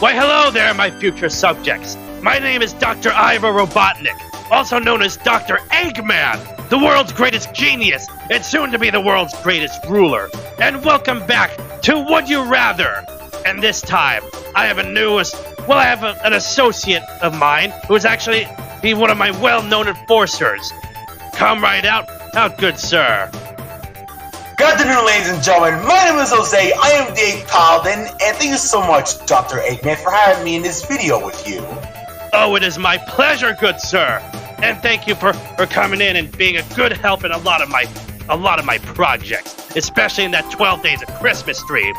Why, hello there, my future subjects. My name is Dr. Ivor Robotnik, also known as Dr. Eggman, the world's greatest genius, and soon to be the world's greatest ruler. And welcome back to Would You Rather. And this time, I have an associate of mine who is actually one of my well-known enforcers. Come right out, good sir. Good afternoon, ladies and gentlemen. My name is Jose. I am the Paladin, and thank you so much, Dr. Eggman, for having me in this video with you. Oh, it is my pleasure, good sir. And thank you for coming in and being a good help in a lot of my projects, especially in that 12 Days of Christmas stream.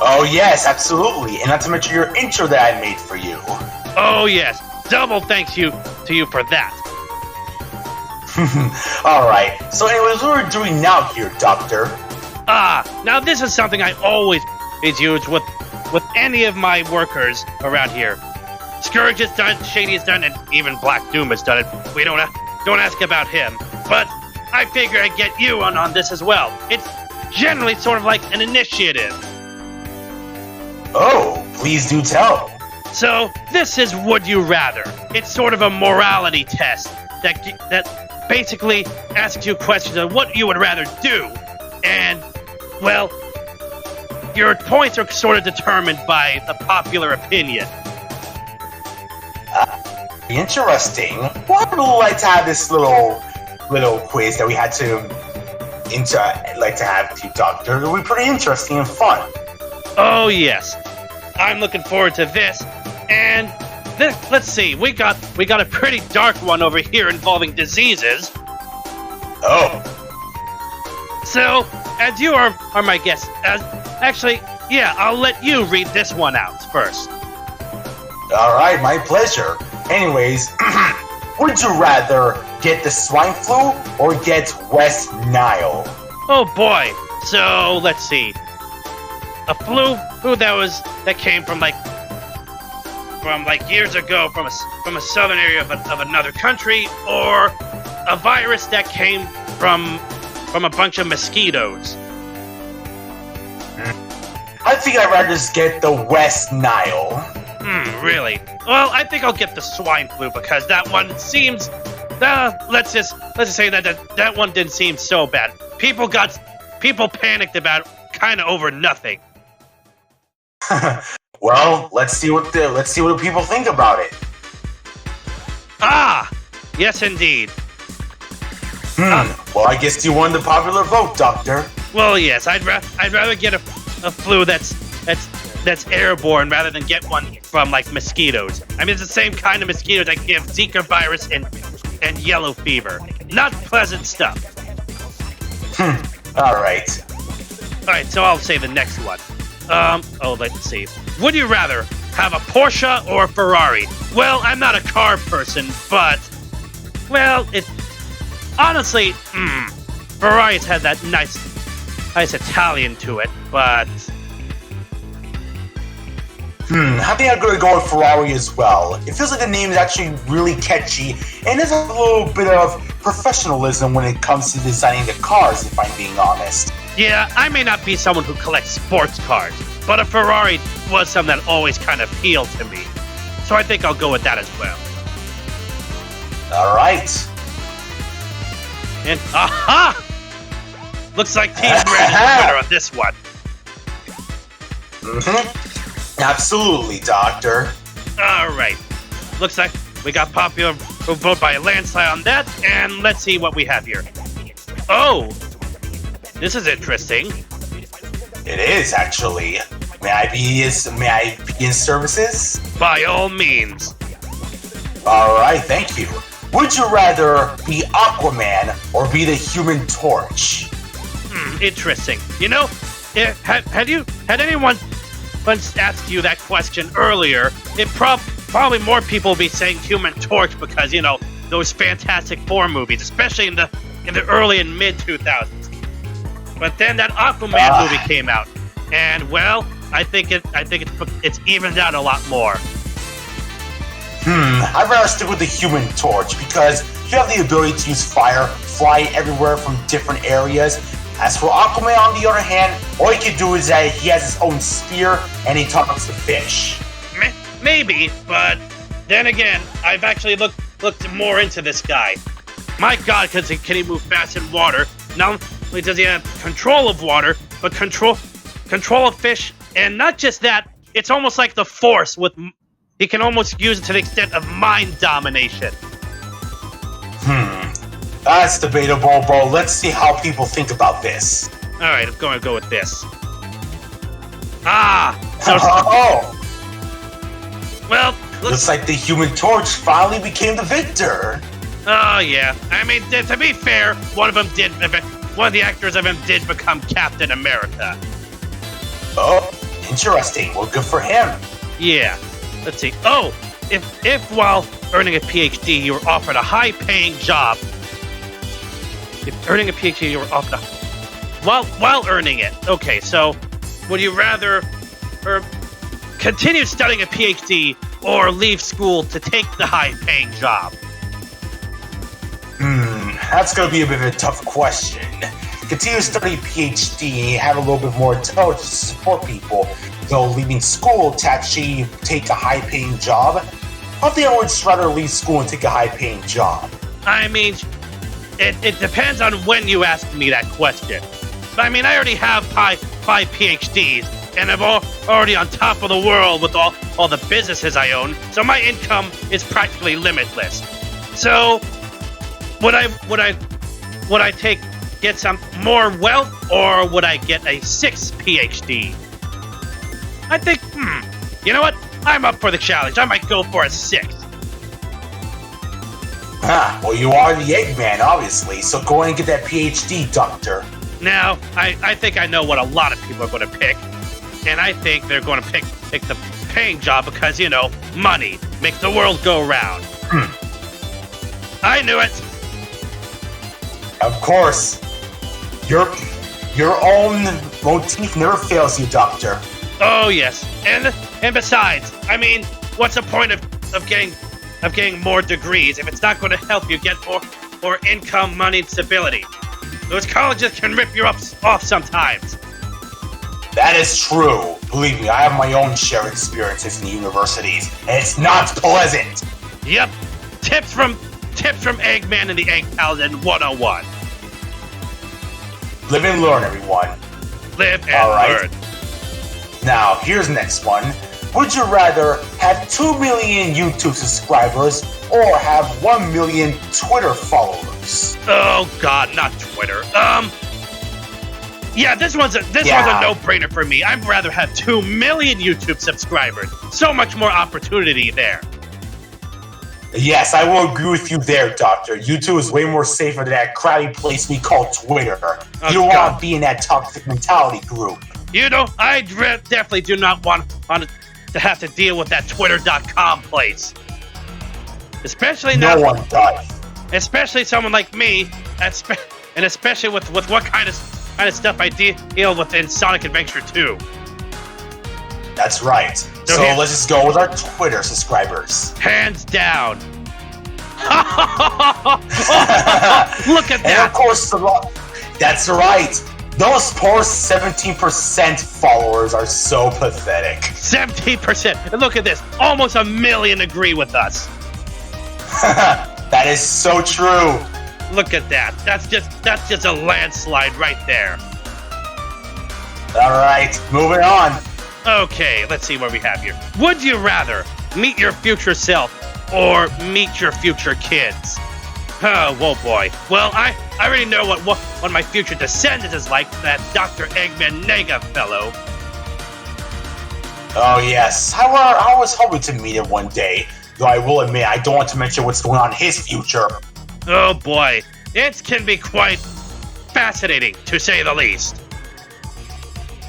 Oh yes, absolutely, and not to mention your intro that I made for you. Oh yes, double thanks to you for that. Alright, so anyways, what we're doing now here, Doctor? Now this is something I always use with any of my workers around here. Scourge has done it, Shady has done it, and even Black Doom has done it. We don't ask about him, but I figure I'd get you on this as well. It's generally sort of like an initiative. Oh, please do tell. So, this is Would You Rather. It's sort of a morality test that basically asks you questions on what you would rather do. And, well, your points are sort of determined by the popular opinion. Interesting. Well, I would like to have this little quiz that we had to have with you, Doctor. It'll be pretty interesting and fun. Oh yes, I'm looking forward to this. And let's see, we got a pretty dark one over here involving diseases. Oh. So, as you are my guest, I'll let you read this one out first. All right, my pleasure. Anyways, would you rather get the swine flu or get West Nile? Oh boy. So let's see. A flu that came from years ago from a southern area of another country, or a virus that came from a bunch of mosquitoes. I think I'd rather just get the West Nile. Really? Well, I think I'll get the swine flu because that one seems. Let's just say that one didn't seem so bad. People panicked about kind of over nothing. Well, let's see what the people think about it. Yes, indeed. Well, I guess you won the popular vote, Doctor. Well, yes, I'd rather get a flu that's airborne rather than get one from like mosquitoes. I mean, it's the same kind of mosquitoes that give Zika virus and yellow fever. Not pleasant stuff. All right, so I'll say the next one. Let's see. Would you rather have a Porsche or a Ferrari? Well, I'm not a car person, but honestly, Ferrari's had that nice Italian to it, but I think I'm going to go with Ferrari as well. It feels like the name is actually really catchy, and there's a little bit of professionalism when it comes to designing the cars, if I'm being honest. Yeah, I may not be someone who collects sports cars, but a Ferrari was something that always kind of appealed to me. So I think I'll go with that as well. All right. And aha! Looks like Team Red is the winner on this one. Absolutely, Doctor. All right. Looks like we got popular vote by a landslide on that, and let's see what we have here. Oh, this is interesting. It is actually. May I begin services? By all means. All right, thank you. Would you rather be Aquaman or be the Human Torch? Interesting. You know, had anyone once asked you that question earlier, it probably more people will be saying Human Torch because, you know, those Fantastic Four movies, especially in the early and mid 2000s. But then that Aquaman movie came out, and well, I think it's evened out a lot more. I'd rather stick with the Human Torch because you have the ability to use fire, fly everywhere from different areas. As for Aquaman, on the other hand, all he can do is that he has his own spear and he talks to fish. Maybe, but then again, I've actually looked more into this guy. My God, can he move fast in water? Not only does he have control of water, but control of fish, and not just that, it's almost like the Force. He can almost use it to the extent of mind domination. That's debatable, but let's see how people think about this. All right, I'm going to go with this. Well, looks like the Human Torch finally became the victor. Oh yeah, I mean, to be fair, one of the actors of him did become Captain America. Oh, interesting. Well, good for him. Yeah. Let's see. Oh, if while earning a PhD you were offered a high-paying job. If earning a PhD you were offered while earning it. Okay, so would you rather continue studying a PhD or leave school to take the high-paying job? That's going to be a bit of a tough question. Continue studying PhD, have a little bit more intelligence to support people, though leaving school to actually take a high-paying job. I think I would just rather leave school and take a high-paying job. I mean, it depends on when you ask me that question. But I mean, I already have five PhDs, and I'm already on top of the world with all the businesses I own, so my income is practically limitless. So, would I get some more wealth, or would I get a 6th PhD? I think, you know what? I'm up for the challenge. I might go for a 6th. Well, you are the Eggman, obviously, so go ahead and get that PhD, Doctor. Now, I think I know what a lot of people are going to pick, and I think they're going to pick the paying job because, money makes the world go round. I knew it. Of course. Your own motif never fails you, Doctor. Oh yes, and besides, I mean, what's the point of getting more degrees if it's not going to help you get more income, money, and stability? Those colleges can rip you off sometimes. That is true. Believe me, I have my own share of experiences in the universities, and it's not pleasant. Yep. Tips from Eggman and the Egg Paladin 101. Live and learn, everyone. Live and learn. Now, here's the next one. Would you rather have 2 million YouTube subscribers or have 1 million Twitter followers? Oh God, not Twitter. Yeah, this one's a no-brainer for me. I'd rather have 2 million YouTube subscribers. So much more opportunity there. Yes, I will agree with you there, Doctor. YouTube is way more safer than that crabby place we call Twitter. You don't want to be in that toxic mentality group. I definitely do not want to have to deal with that Twitter.com place. Especially now. No one does. Especially someone like me, and especially with what kind of stuff I deal with in Sonic Adventure 2. That's right. So let's just go with our Twitter subscribers. Hands down. Look at that. And of course, that's right. Those poor 17% followers are so pathetic. 17%. And look at this. Almost 1 million agree with us. That is so true. Look at that. That's just a landslide right there. All right, moving on. Okay, let's see what we have here. Would you rather meet your future self or meet your future kids? Oh, whoa, boy. Well, I already know what my future descendant is like, that Dr. Eggman Nega fellow. Oh, yes. I was hoping to meet him one day, though I will admit I don't want to mention what's going on in his future. Oh, boy. It can be quite fascinating, to say the least.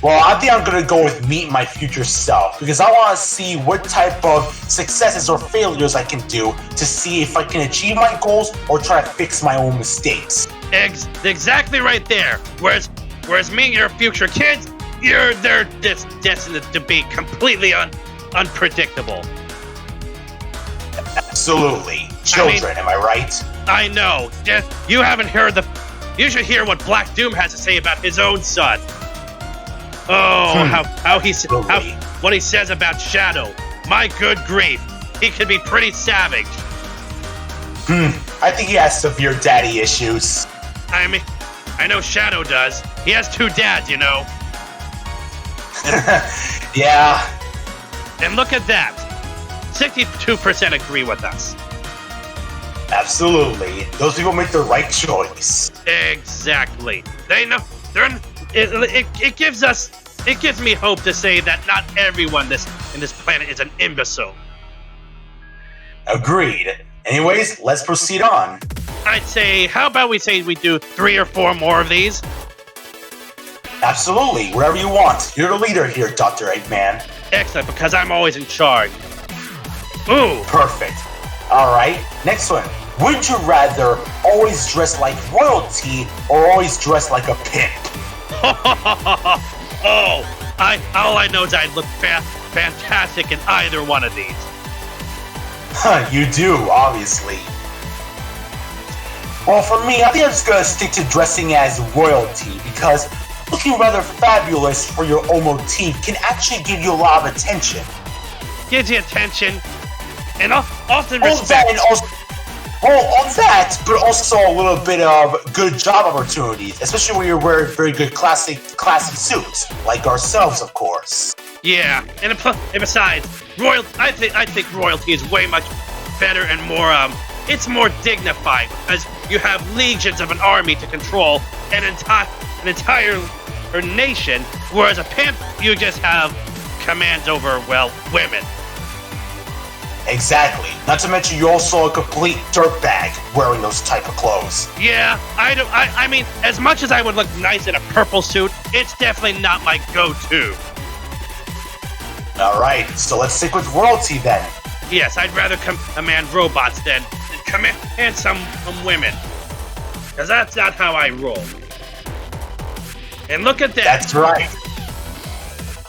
Well, I think I'm going to go with meet my future self, because I want to see what type of successes or failures I can do to see if I can achieve my goals or try to fix my own mistakes. Exactly right there. Whereas me and your future kids, they're just destined to be completely unpredictable. Absolutely. Children, am I right? I know. You haven't heard You should hear what Black Doom has to say about his own son. Oh, what he says about Shadow. My good grief, he can be pretty savage. I think he has severe daddy issues. I mean, I know Shadow does. He has 2 dads, you know. Yeah. And look at that. 62% agree with us. Absolutely. Those people make the right choice. Exactly. They know. It gives me hope to say that not everyone in this planet is an imbecile. Agreed. Anyways, let's proceed on. I'd say, how about we do 3 or 4 more of these? Absolutely. Whatever you want. You're the leader here, Dr. Eggman. Excellent, because I'm always in charge. Ooh. Perfect. Alright, next one. Would you rather always dress like royalty or always dress like a pimp? All I know is I'd look fantastic in either one of these. You do, obviously. Well, for me, I think I'm just gonna stick to dressing as royalty because looking rather fabulous for your own motif can actually give you a lot of attention. Gives you attention, and often all respect. That and also, all that, but also a little bit of good job opportunities, especially when you're wearing very good classic suits, like ourselves, of course. Yeah, and besides, I think royalty is way much better and more it's more dignified because you have legions of an army to control an entire nation, whereas a pimp you just have commands over, well, women. Exactly. Not to mention you're also a complete dirtbag wearing those type of clothes. Yeah, I mean, as much as I would look nice in a purple suit, it's definitely not my go-to. Alright, so let's stick with royalty then. Yes, I'd rather command robots than command some women. Because that's not how I roll. And look at that. That's right.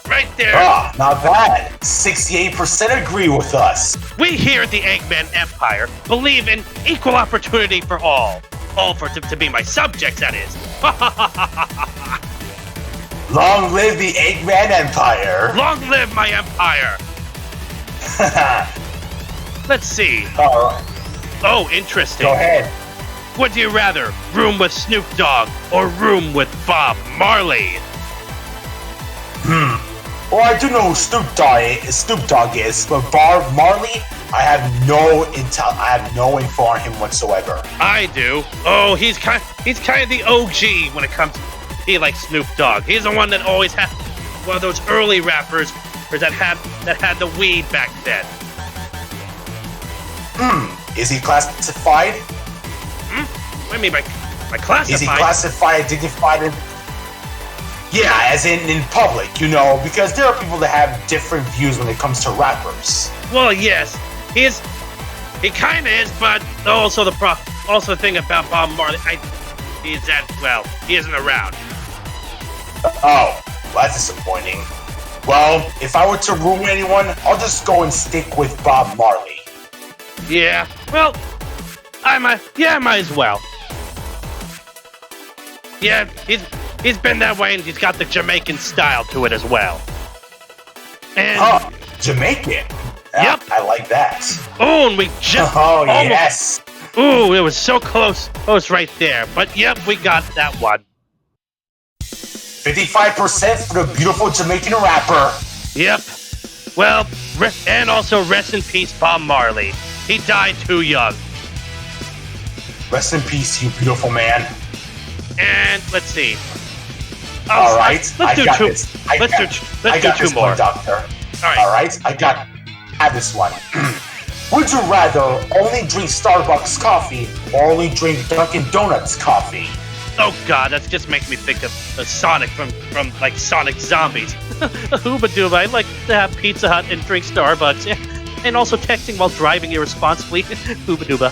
Right there. Ah, not bad. 68% agree with us. We here at the Eggman Empire believe in equal opportunity for all. All to be my subjects, that is. Long live the Eggman Empire. Long live my empire. Let's see. Alright. Oh, interesting. Go ahead. Would you rather room with Snoop Dogg or room with Bob Marley? Well, I do know who Snoop Dogg is, but Bob Marley, I have no info on him whatsoever. I do. Oh, he's kind of the OG when it comes to he like Snoop Dogg. He's the one that always had one of those early rappers that had the weed back then. Is he classified? What do you mean by classified? Is he classified, dignified? Yeah, as in public, you know, because there are people that have different views when it comes to rappers. Well, yes, he kind of is, but also the thing about Bob Marley, he isn't around. Oh, well, that's disappointing. Well, if I were to ruin anyone, I'll just go and stick with Bob Marley. Yeah, well, I might as well. Yeah, he's been that way, and he's got the Jamaican style to it as well. And Jamaican. Yep. I like that. Oh, and we just almost, yes. Ooh, it was so close. Oh, it's right there. But yep, we got that one. 55% for the beautiful Jamaican rapper. Yep. Well, and also rest in peace, Bob Marley. He died too young. Rest in peace, you beautiful man. And let's see. Let's do two more. Doctor. All right, I have this one. Would you rather only drink Starbucks coffee or only drink Dunkin' Donuts coffee? Oh God, that's just making me think of Sonic from like Sonic Zombies. Hooba dooba, I like to have Pizza Hut and drink Starbucks. And also texting while driving irresponsibly. Hooba dooba.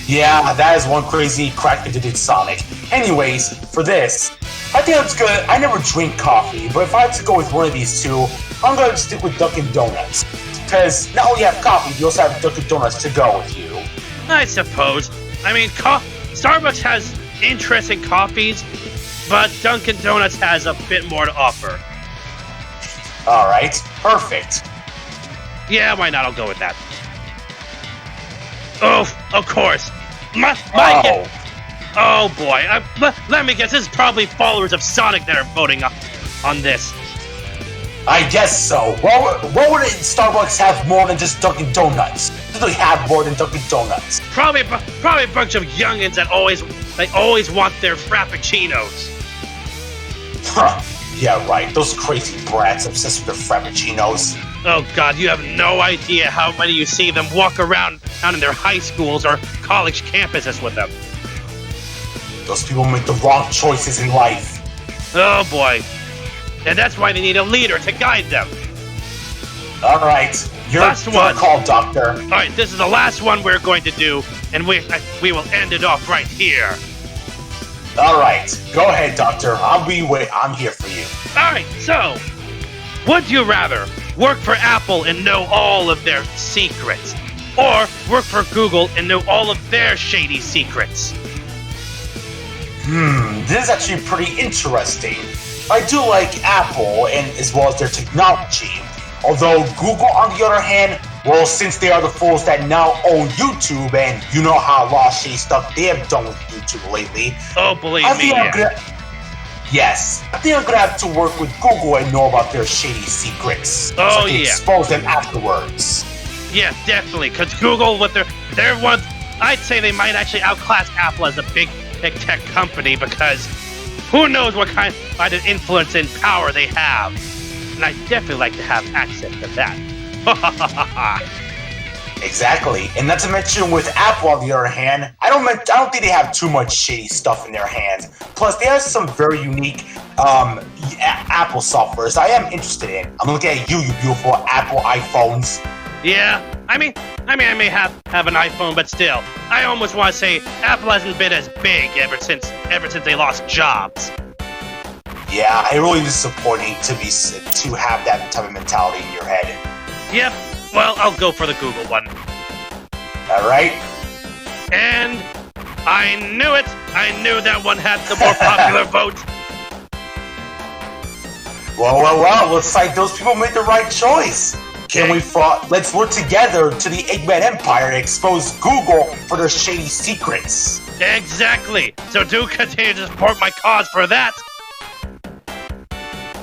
Yeah, that is one crazy crack that did Sonic. Anyways, for this, I think it's good. I never drink coffee, but if I had to go with one of these two, I'm going to stick with Dunkin' Donuts. Because not only have coffee, you also have Dunkin' Donuts to go with you. I suppose. I mean, Starbucks has interesting coffees, but Dunkin' Donuts has a bit more to offer. Alright, perfect. Yeah, why not? I'll go with that. Oh, of course. Oh boy. Let me guess, this is probably followers of Sonic that are voting on this. I guess so. What would Starbucks have more than just Dunkin' Donuts? They have more than Dunkin' Donuts. Probably a bunch of youngins that always want their frappuccinos. Huh. Yeah, right. Those crazy brats obsessed with their frappuccinos. Oh god, you have no idea how many you see them walk around in their high schools or college campuses with them. Those people make the wrong choices in life. Oh boy. And that's why they need a leader to guide them. Alright, your call, Doctor. Alright, this is the last one we're going to do, and we will end it off right here. Alright, go ahead, Doctor. I'm here for you. Alright, so, would you rather work for Apple and know all of their secrets, or work for Google and know all of their shady secrets? This is actually pretty interesting. I do like Apple and as well as their technology. Although Google, on the other hand, well, since they are the fools that now own YouTube, and you know how a lot of shady stuff they have done with YouTube lately. Oh, believe me, Yes, I think I'm gonna have to work with Google and know about their shady secrets. So I can expose them afterwards. Yeah, definitely, because Google, with their ones, I'd say they might actually outclass Apple as a big tech company, because who knows what kind of influence and power they have. And I'd definitely like to have access to that. Exactly, and not to mention with Apple on the other hand, I don't think they have too much shady stuff in their hands. Plus, they have some very unique Apple softwares I am interested in. I'm looking at you beautiful Apple iPhones. Yeah, I mean, I may have an iPhone, but still, I almost want to say Apple hasn't been as big ever since they lost Jobs. Yeah, it really is disappointing to have that type of mentality in your head. Yep. Well, I'll go for the Google one. Alright. And I knew it! I knew that one had the more popular vote. Well, looks like those people made the right choice. Let's work together to the Eggman Empire to expose Google for their shady secrets. Exactly. So do continue to support my cause for that.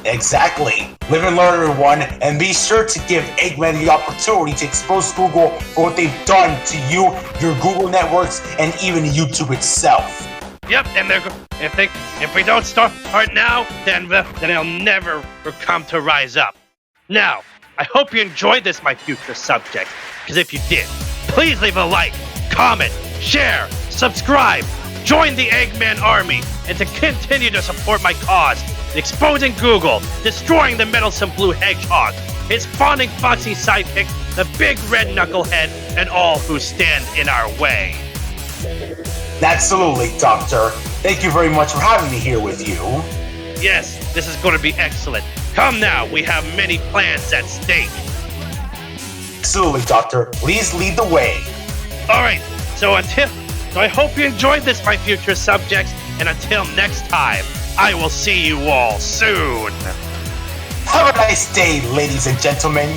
Exactly. Live and learn, everyone, and be sure to give Eggman the opportunity to expose Google for what they've done to you, your Google networks, and even YouTube itself. Yep, and if we don't start now, then they'll never come to rise up. Now, I hope you enjoyed this, my future subjects, because if you did, please leave a like, comment, share, subscribe, join the Eggman Army, and to continue to support my cause, exposing Google, destroying the meddlesome blue hedgehog, his fawning foxy sidekick, the big red knucklehead, and all who stand in our way. Absolutely, Doctor. Thank you very much for having me here with you. Yes, this is going to be excellent. Come now, we have many plans at stake. Absolutely, Doctor. Please lead the way. Alright, so I hope you enjoyed this, my future subjects, and until next time, I will see you all soon. Have a nice day, ladies and gentlemen.